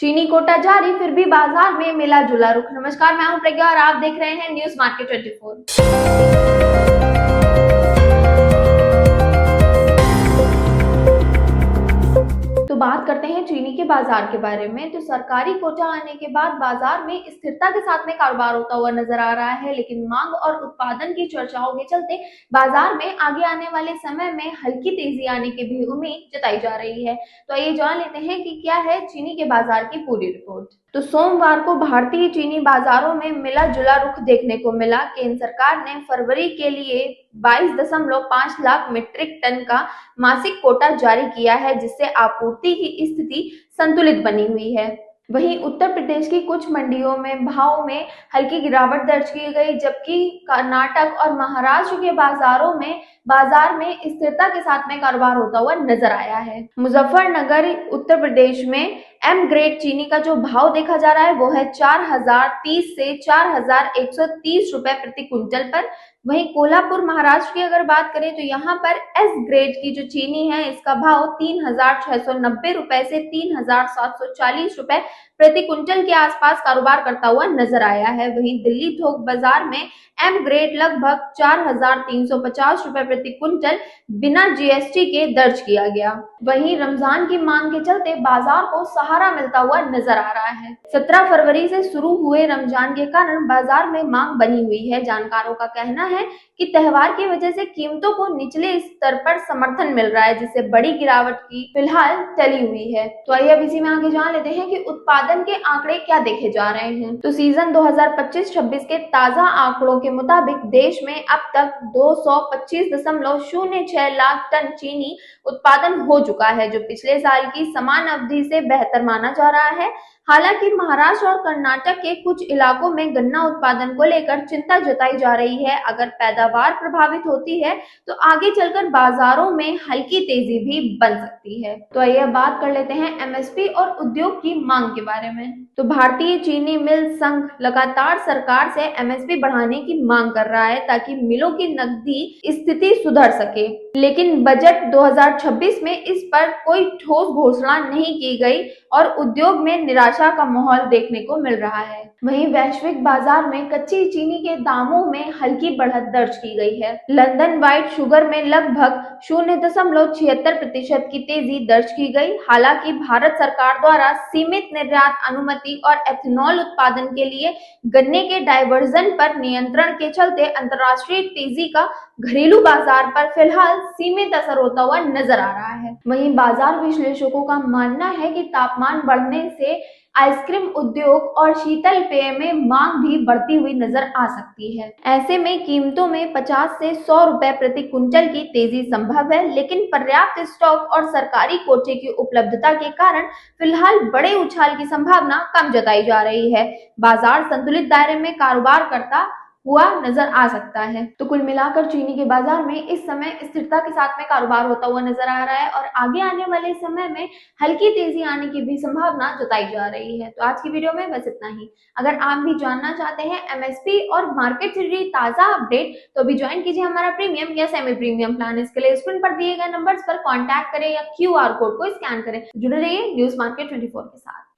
चीनी कोटा जारी, फिर भी बाजार में मिला जुला रुख। नमस्कार, मैं हूं प्रज्ञा और आप देख रहे हैं न्यूज मार्केट 24। तो बात करते हैं चीनी के बाजार के बारे में। तो सरकारी कोटा आने के बाद बाजार में स्थिरता के साथ में कारोबार होता हुआ नजर आ रहा है, लेकिन मांग और उत्पादन की चर्चाओं के चलते बाजार में आगे आने वाले समय में हल्की तेजी आने की भी उम्मीद जताई जा रही है। तो आइए जान लेते हैं कि क्या है चीनी के बाजार की पूरी रिपोर्ट। तो सोमवार को भारतीय चीनी बाजारों में मिला जुला रुख देखने को मिला। केंद्र सरकार ने फरवरी के लिए 22.5 लाख मीट्रिक टन का मासिक कोटा जारी किया है, जिससे आपूर्ति की स्थिति संतुलित बनी हुई है। वहीं उत्तर प्रदेश की कुछ मंडियों में भाव में हल्की गिरावट दर्ज की गई, जबकि कर्नाटक और महाराष्ट्र के बाजार में स्थिरता के साथ में कारोबार होता हुआ नजर आया है। मुजफ्फरनगर उत्तर प्रदेश में एम ग्रेड चीनी का जो भाव देखा जा रहा है वो है 4030 से 4130 रुपए प्रति क्विंटल पर। वहीं कोल्हापुर महाराष्ट्र की अगर बात करें तो यहाँ पर एस ग्रेड की जो चीनी है इसका भाव 3690 रुपए से 3740 रुपए प्रति क्विंटल के आसपास कारोबार करता हुआ नजर आया है। वहीं दिल्ली थोक बाजार में एम ग्रेड लगभग 4350 रुपए प्रति क्विंटल बिना जीएसटी के दर्ज किया गया। वहीं रमजान की मांग के चलते बाजार को सहारा मिलता हुआ नजर आ रहा है। 17 फरवरी से शुरू हुए रमजान के कारण बाजार में मांग बनी हुई है। जानकारों का कहना है कि त्योहार की वजह से कीमतों को निचले स्तर पर समर्थन मिल रहा है, जिससे बड़ी गिरावट की फिलहाल टली हुई है। तो आइए अब इसी में आगे जान लेते हैं कि उत्पादन के आंकड़े क्या देखे जा रहे हैं। तो सीजन 2025-26 के ताजा आंकड़ों के मुताबिक देश में अब तक 225.06 लाख टन चीनी उत्पादन हो चुका है, जो पिछले साल की समान अवधि से बेहतर माना जा रहा है। हालांकि महाराष्ट्र और कर्नाटक के कुछ इलाकों में गन्ना उत्पादन को लेकर चिंता जताई जा रही है। अगर पैदावार प्रभावित होती है तो आगे चलकर बाजारों में हल्की तेजी भी बन सकती है। तो आइए बात कर लेते हैं एमएसपी और उद्योग की मांग के बारे में। तो भारतीय चीनी मिल संघ लगातार सरकार से एमएसपी बढ़ाने की मांग कर रहा है ताकि मिलों की नकदी स्थिति सुधर सके, लेकिन बजट 2026 में इस पर कोई ठोस घोषणा नहीं की गई और उद्योग में निराशा का माहौल देखने को मिल रहा है। वहीं वैश्विक बाजार में कच्ची चीनी के दामों में हल्की बढ़त दर्ज की गई है। लंदन व्हाइट शुगर में लगभग 0.76% की तेजी दर्ज की गई। हालांकि भारत सरकार द्वारा सीमित निर्यात अनुमति और एथेनॉल उत्पादन के लिए गन्ने के डायवर्जन पर नियंत्रण के चलते अंतर्राष्ट्रीय तेजी का घरेलू बाजार पर फिलहाल सीमित असर होता हुआ नजर आ रहा है। वहीं बाजार विश्लेषकों का मानना है कि तापमान बढ़ने से आइसक्रीम उद्योग और शीतल पेय में मांग भी बढ़ती हुई नजर आ सकती है। ऐसे में कीमतों में 50 से 100 रुपए प्रति क्विंटल की तेजी संभव है, लेकिन पर्याप्त स्टॉक और सरकारी कोटे की उपलब्धता के कारण फिलहाल बड़े उछाल की संभावना कम जताई जा रही है। बाजार संतुलित दायरे में कारोबार करता हुआ नजर आ सकता है। तो कुल मिलाकर चीनी के बाजार में इस समय स्थिरता के साथ में कारोबार होता हुआ नजर आ रहा है और आगे आने वाले समय में हल्की तेजी आने की भी संभावना जताई जा रही है। तो आज की वीडियो में बस इतना ही। अगर आप भी जानना चाहते हैं एमएसपी और मार्केट से जुड़ी ताजा अपडेट तो अभी ज्वाइन कीजिए हमारा प्रीमियम या सेमी प्रीमियम प्लान। इसके लिए स्क्रीन पर दिए गए नंबर्स पर कॉन्टैक्ट करें या QR कोड को स्कैन करें। जुड़े रहिए न्यूज मार्केट 24 के साथ।